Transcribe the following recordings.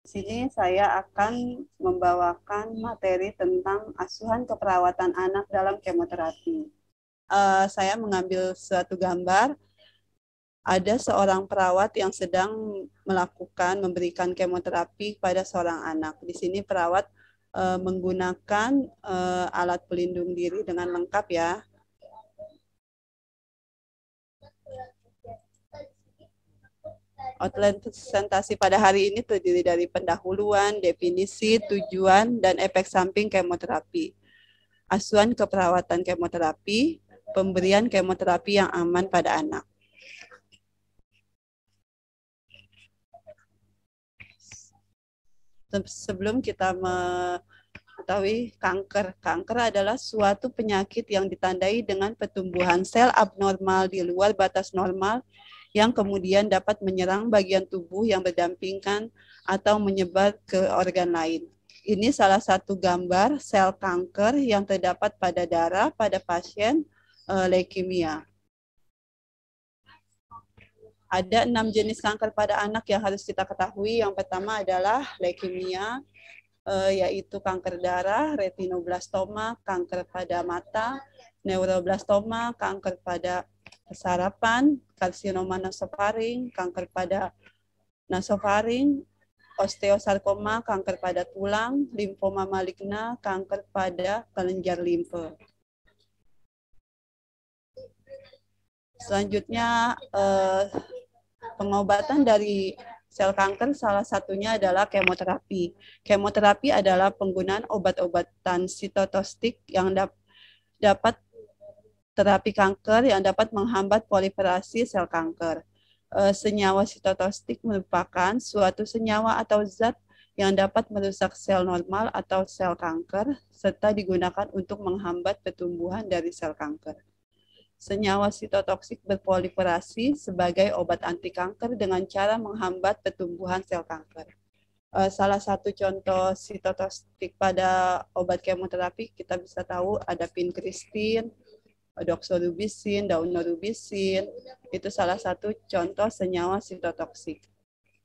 Sini saya akan membawakan materi tentang asuhan keperawatan anak dalam kemoterapi. Saya mengambil suatu gambar, ada seorang perawat yang sedang memberikan kemoterapi pada seorang anak. Di sini perawat menggunakan alat pelindung diri dengan lengkap ya. Outline presentasi pada hari ini terdiri dari pendahuluan, definisi, tujuan, dan efek samping kemoterapi. Asuhan keperawatan kemoterapi, pemberian kemoterapi yang aman pada anak. Sebelum kita mengetahui kanker, kanker adalah suatu penyakit yang ditandai dengan pertumbuhan sel abnormal di luar batas normal yang kemudian dapat menyerang bagian tubuh yang berdampingan atau menyebar ke organ lain. Ini salah satu gambar sel kanker yang terdapat pada darah pada pasien leukemia. Ada 6 jenis kanker pada anak yang harus kita ketahui. Yang pertama adalah leukemia, yaitu kanker darah, retinoblastoma, kanker pada mata, neuroblastoma, kanker pada sarapan, karsinoma nasofaring, kanker pada nasofaring, osteosarkoma, kanker pada tulang, limfoma maligna, kanker pada kelenjar limfe. Selanjutnya, pengobatan dari sel kanker salah satunya adalah kemoterapi. Kemoterapi adalah penggunaan obat-obatan sitotoksik yang dapat terapi kanker yang dapat menghambat proliferasi sel kanker. Senyawa sitotoksik merupakan suatu senyawa atau zat yang dapat merusak sel normal atau sel kanker, serta digunakan untuk menghambat pertumbuhan dari sel kanker. Senyawa sitotoksik berproliferasi sebagai obat anti kanker dengan cara menghambat pertumbuhan sel kanker. Salah satu contoh sitotoksik pada obat kemoterapi kita bisa tahu ada pinkristin, doxorubicin, daunorubicin, itu salah satu contoh senyawa sitotoksik.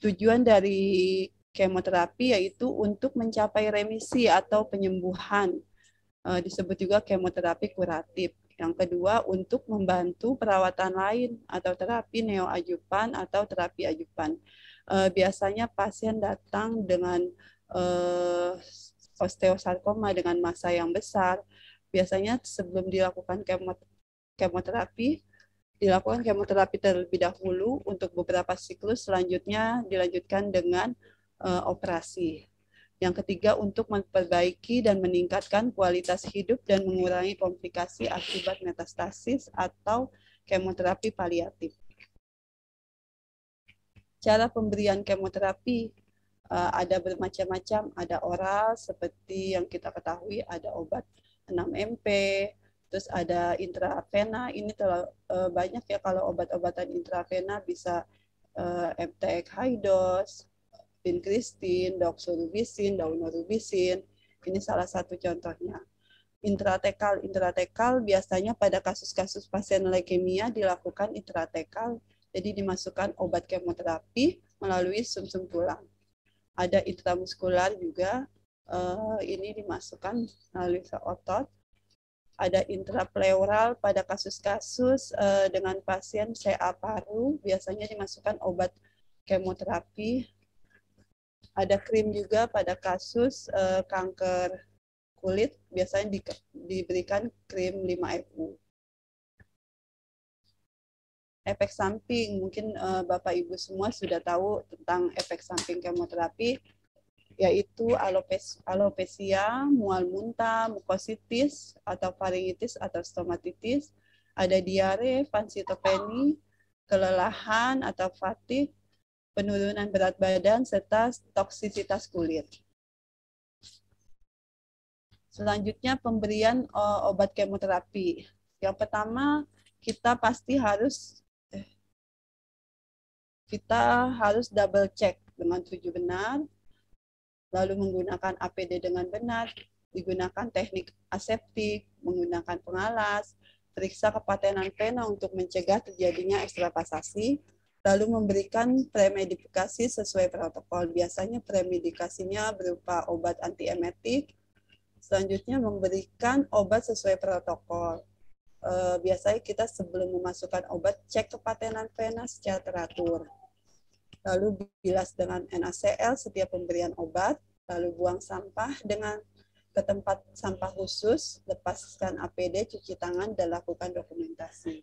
Tujuan dari kemoterapi yaitu untuk mencapai remisi atau penyembuhan, disebut juga kemoterapi kuratif. Yang kedua, untuk membantu perawatan lain atau terapi neoadjuvan atau terapi adjuvan. Biasanya pasien datang dengan osteosarkoma dengan massa yang besar. Biasanya sebelum dilakukan kemoterapi, dilakukan kemoterapi terlebih dahulu untuk beberapa siklus, selanjutnya dilanjutkan dengan operasi. Yang ketiga, untuk memperbaiki dan meningkatkan kualitas hidup dan mengurangi komplikasi akibat metastasis atau kemoterapi paliatif. Cara pemberian kemoterapi ada bermacam-macam, ada oral seperti yang kita ketahui, ada obat 6-MP, terus ada intravena. Ini terlalu banyak ya, kalau obat-obatan intravena bisa MTX high dose, pinkristin, doxorubicin, daunorubicin. Ini salah satu contohnya. Intratekal biasanya pada kasus-kasus pasien leukemia dilakukan intratekal, jadi dimasukkan obat kemoterapi melalui sumsum tulang. Ada intramuskular juga, ini dimasukkan melalui otot. Ada intrapleural pada kasus-kasus dengan pasien CA paru, biasanya dimasukkan obat kemoterapi. Ada krim juga pada kasus kanker kulit, biasanya diberikan krim 5-FU. Efek samping, mungkin Bapak Ibu semua sudah tahu tentang efek samping kemoterapi, yaitu alopecia, mual muntah, mukositis, atau faringitis atau stomatitis, ada diare, pansitopeni, kelelahan atau fatigue, penurunan berat badan, serta toksisitas kulit. Selanjutnya pemberian obat kemoterapi. Yang pertama, kita harus double check dengan tujuh benar, lalu menggunakan APD dengan benar, digunakan teknik aseptik, menggunakan pengalas, periksa kepatenan pena untuk mencegah terjadinya ekstravasasi, Lalu memberikan premedikasi sesuai protokol. Biasanya premedikasinya berupa obat antiemetik. Selanjutnya memberikan obat sesuai protokol. Biasanya kita sebelum memasukkan obat, cek kepatenan vena secara teratur. Lalu bilas dengan NaCl setiap pemberian obat. Lalu buang sampah ke tempat sampah khusus, lepaskan APD, cuci tangan, dan lakukan dokumentasi.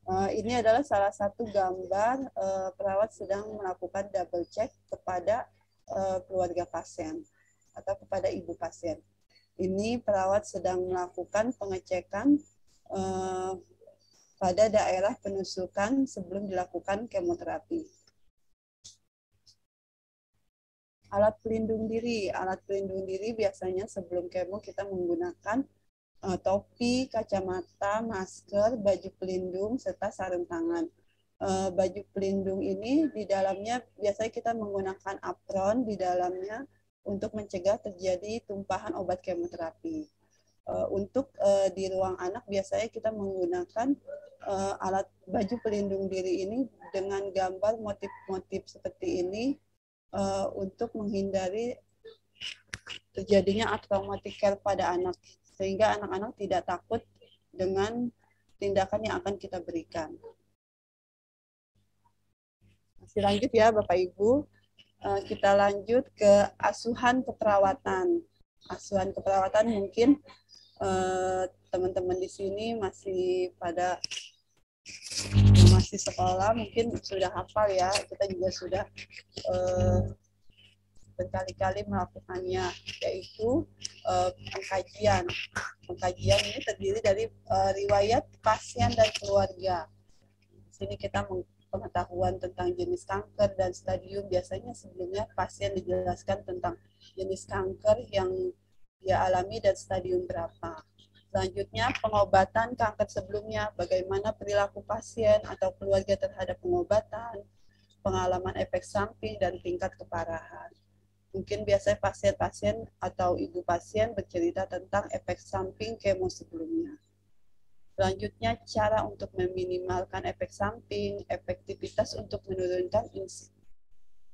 Ini adalah salah satu gambar perawat sedang melakukan double check kepada keluarga pasien atau kepada ibu pasien. Ini perawat sedang melakukan pengecekan pada daerah penusukan sebelum dilakukan kemoterapi. Alat pelindung diri. Alat pelindung diri biasanya sebelum kemo kita menggunakan topi, kacamata, masker, baju pelindung, serta sarung tangan. Baju pelindung ini di dalamnya biasanya kita menggunakan apron di dalamnya untuk mencegah terjadi tumpahan obat kemoterapi. Untuk di ruang anak biasanya kita menggunakan alat baju pelindung diri ini dengan gambar motif-motif seperti ini untuk menghindari terjadinya traumatic care pada anak, sehingga anak-anak tidak takut dengan tindakan yang akan kita berikan. Masih lanjut ya Bapak Ibu, kita lanjut ke asuhan keperawatan. Asuhan keperawatan mungkin teman-teman di sini masih masih sekolah, mungkin sudah hafal ya, kita juga sudah berkali-kali melakukannya, yaitu pengkajian. Pengkajian ini terdiri dari riwayat pasien dan keluarga. Di sini kita pengetahuan tentang jenis kanker dan stadium. Biasanya sebelumnya pasien dijelaskan tentang jenis kanker yang dia alami dan stadium berapa. Selanjutnya, pengobatan kanker sebelumnya, bagaimana perilaku pasien atau keluarga terhadap pengobatan, pengalaman efek samping, dan tingkat keparahan. Mungkin biasanya pasien-pasien atau ibu pasien bercerita tentang efek samping kemo sebelumnya. Selanjutnya, cara untuk meminimalkan efek samping, efektivitas untuk menurunkan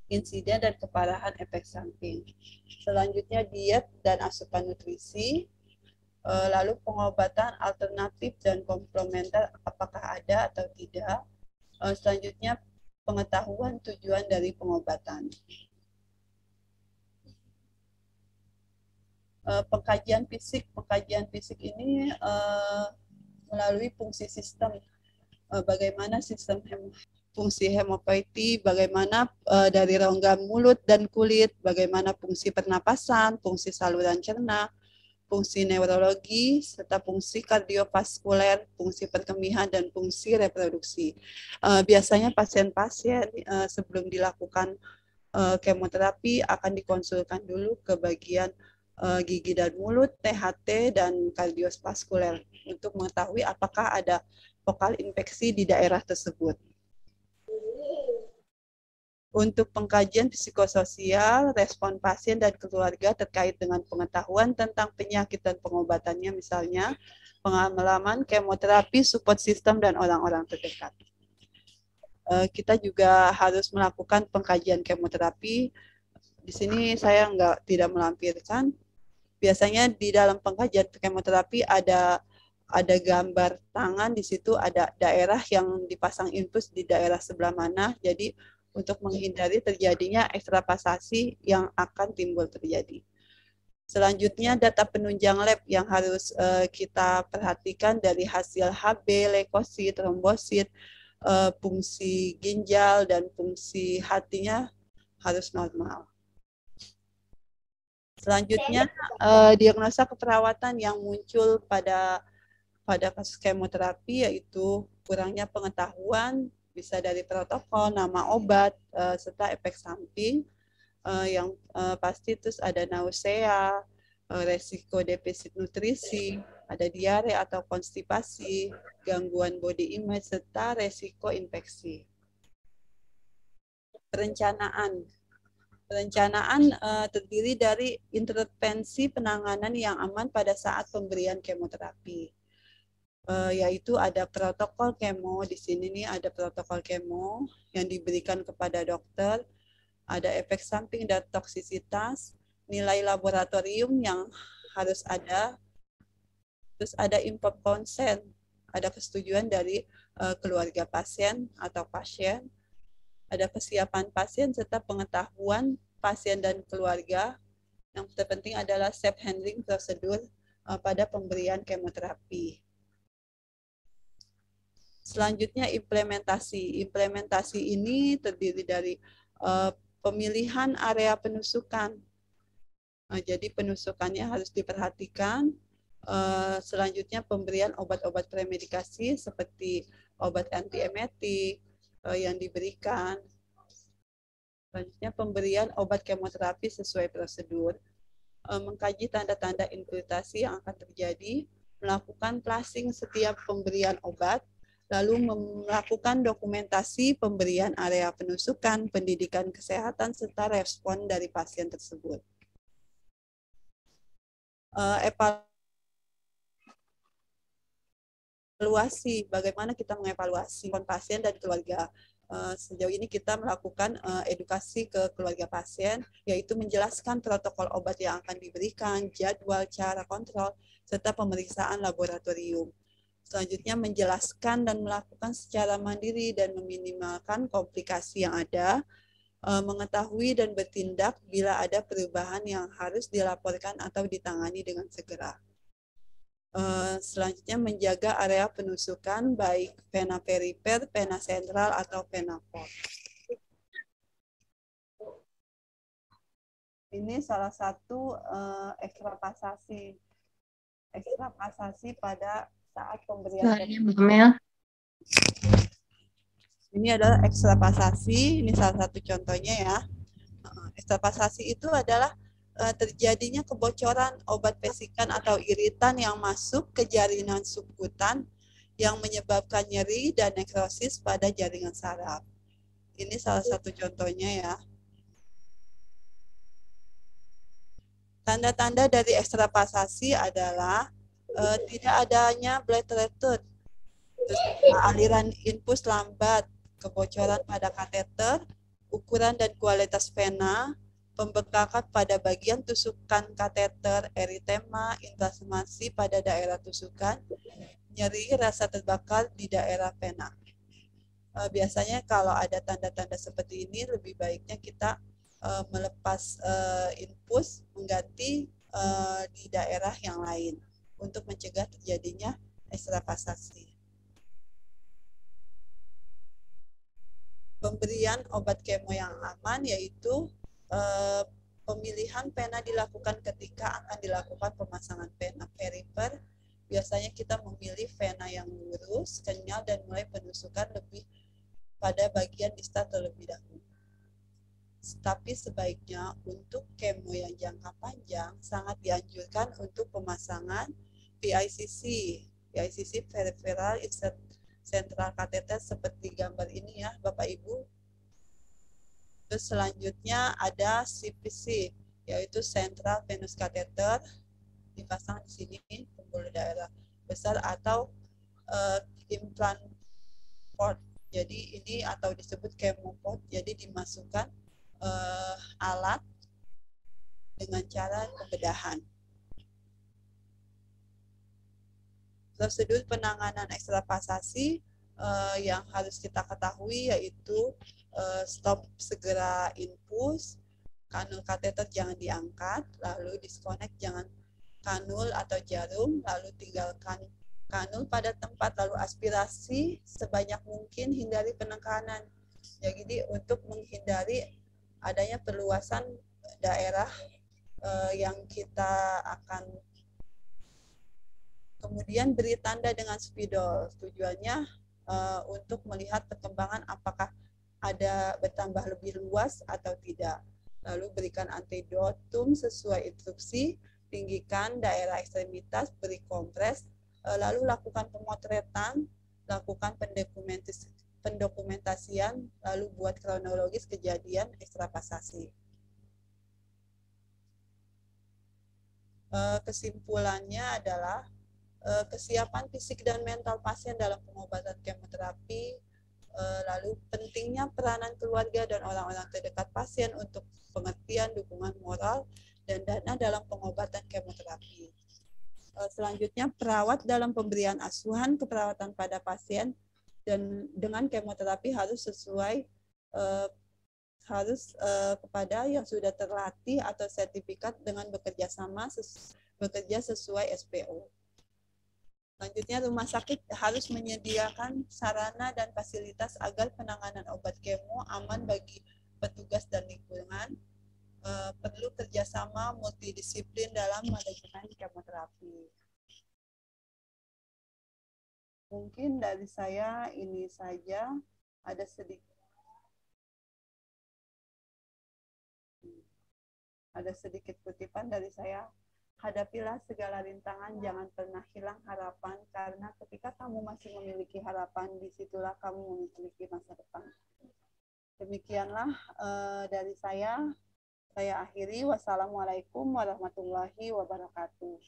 insiden dan keparahan efek samping. Selanjutnya, diet dan asupan nutrisi. Lalu pengobatan alternatif dan komplementer apakah ada atau tidak. Selanjutnya pengetahuan tujuan dari pengobatan. Pengkajian fisik ini melalui fungsi sistem, bagaimana sistem fungsi hemopoietik, bagaimana dari rongga mulut dan kulit, bagaimana fungsi pernapasan, fungsi saluran cerna, fungsi neurologi, serta fungsi kardiovaskuler, fungsi perkemihan, dan fungsi reproduksi. Biasanya pasien-pasien sebelum dilakukan kemoterapi akan dikonsulkan dulu ke bagian gigi dan mulut, THT, dan kardiovaskuler untuk mengetahui apakah ada vokal infeksi di daerah tersebut. Untuk pengkajian psikososial, respon pasien dan keluarga terkait dengan pengetahuan tentang penyakit dan pengobatannya, misalnya pengalaman kemoterapi, support system, dan orang-orang terdekat. Kita juga harus melakukan pengkajian kemoterapi. Di sini saya tidak melampirkan. Biasanya di dalam pengkajian kemoterapi ada gambar tangan, di situ ada daerah yang dipasang infus di daerah sebelah mana. Jadi untuk menghindari terjadinya ekstravasasi yang akan timbul terjadi. Selanjutnya data penunjang lab yang harus kita perhatikan dari hasil HB, leukosit, trombosit, fungsi ginjal dan fungsi hatinya harus normal. Selanjutnya diagnosa keperawatan yang muncul pada kasus kemoterapi yaitu kurangnya pengetahuan, bisa dari protokol, nama obat, serta efek samping yang pasti terus ada nausea, resiko defisit nutrisi, ada diare atau konstipasi, gangguan body image, serta resiko infeksi. Perencanaan terdiri dari intervensi penanganan yang aman pada saat pemberian kemoterapi. yaitu ada protokol kemo. Di sini nih ada protokol kemo yang diberikan kepada dokter, ada efek samping dan toksisitas, nilai laboratorium yang harus ada, terus ada informed consent, ada kesetujuan dari keluarga pasien atau pasien, ada kesiapan pasien serta pengetahuan pasien dan keluarga. Yang terpenting adalah safe handling prosedur pada pemberian kemoterapi. Selanjutnya implementasi. Implementasi ini terdiri dari pemilihan area penusukan. Jadi penusukannya harus diperhatikan. Selanjutnya pemberian obat-obat premedikasi seperti obat antiemetik yang diberikan. Selanjutnya pemberian obat kemoterapi sesuai prosedur. Mengkaji tanda-tanda infiltrasi yang akan terjadi, melakukan plasing setiap pemberian obat, lalu melakukan dokumentasi pemberian area penusukan, pendidikan kesehatan, serta respon dari pasien tersebut. Evaluasi, bagaimana kita mengevaluasi pasien dan keluarga. Sejauh ini kita melakukan edukasi ke keluarga pasien, yaitu menjelaskan protokol obat yang akan diberikan, jadwal, cara kontrol, serta pemeriksaan laboratorium. Selanjutnya menjelaskan dan melakukan secara mandiri dan meminimalkan komplikasi yang ada, mengetahui dan bertindak bila ada perubahan yang harus dilaporkan atau ditangani dengan segera. Selanjutnya menjaga area penusukan baik vena perifer, vena sentral, atau vena port. Ini salah satu ekstravasasi pada saat pemberian. Ini adalah ekstravasasi, ini salah satu contohnya ya. Ekstravasasi itu adalah terjadinya kebocoran obat vesikan atau iritan yang masuk ke jaringan subkutan yang menyebabkan nyeri dan nekrosis pada jaringan saraf. Ini salah satu contohnya ya. Tanda-tanda dari ekstravasasi adalah tidak adanya blood return, aliran infus lambat, kebocoran pada kateter, ukuran dan kualitas vena, pembengkakan pada bagian tusukan kateter, eritema, inflamasi pada daerah tusukan, nyeri, rasa terbakar di daerah vena. Biasanya kalau ada tanda-tanda seperti ini, lebih baiknya kita melepas infus, mengganti di daerah yang lain untuk mencegah terjadinya ekstravasasi. Pemberian obat kemo yang aman yaitu pemilihan pena dilakukan ketika akan dilakukan pemasangan pena perifer. Biasanya kita memilih pena yang lurus, kenyal, dan mulai penusukan lebih pada bagian distal terlebih dahulu. Tapi sebaiknya untuk kemo yang jangka panjang sangat dianjurkan untuk pemasangan PICC, peripheral insert central catheter seperti gambar ini ya Bapak Ibu. Terus selanjutnya ada CVC, yaitu central venous catheter, dipasang di sini pembuluh daerah besar, atau implant port. Jadi ini atau disebut chemoport, jadi dimasukkan alat dengan cara pembedahan. Prosedur penanganan ekstravasasi yang harus kita ketahui yaitu stop segera infus, kanul kateter jangan diangkat, lalu disconnect jangan kanul atau jarum, lalu tinggalkan kanul pada tempat, lalu aspirasi sebanyak mungkin, hindari penekanan. Jadi untuk menghindari adanya perluasan daerah yang kita akan. Kemudian beri tanda dengan spidol. Tujuannya untuk melihat perkembangan apakah ada bertambah lebih luas atau tidak. Lalu berikan antidotum sesuai instruksi, tinggikan daerah ekstremitas, beri kompres, lalu lakukan pemotretan, lakukan pendokumentasian, lalu buat kronologis kejadian ekstravasasi. Kesimpulannya adalah kesiapan fisik dan mental pasien dalam pengobatan kemoterapi, lalu pentingnya peranan keluarga dan orang-orang terdekat pasien untuk pengertian, dukungan moral, dan dana dalam pengobatan kemoterapi. Selanjutnya, perawat dalam pemberian asuhan keperawatan pada pasien dan dengan kemoterapi harus sesuai kepada yang sudah terlatih atau sertifikat dengan bekerja sesuai SPO. Selanjutnya, rumah sakit harus menyediakan sarana dan fasilitas agar penanganan obat kemo aman bagi petugas dan lingkungan. Perlu kerjasama multidisiplin dalam manajemen kemoterapi. Mungkin dari saya ini saja. Ada sedikit kutipan dari saya. Hadapilah segala rintangan, jangan pernah hilang harapan, karena ketika kamu masih memiliki harapan, disitulah kamu memiliki masa depan. Demikianlah dari saya. Saya akhiri. Wassalamualaikum warahmatullahi wabarakatuh.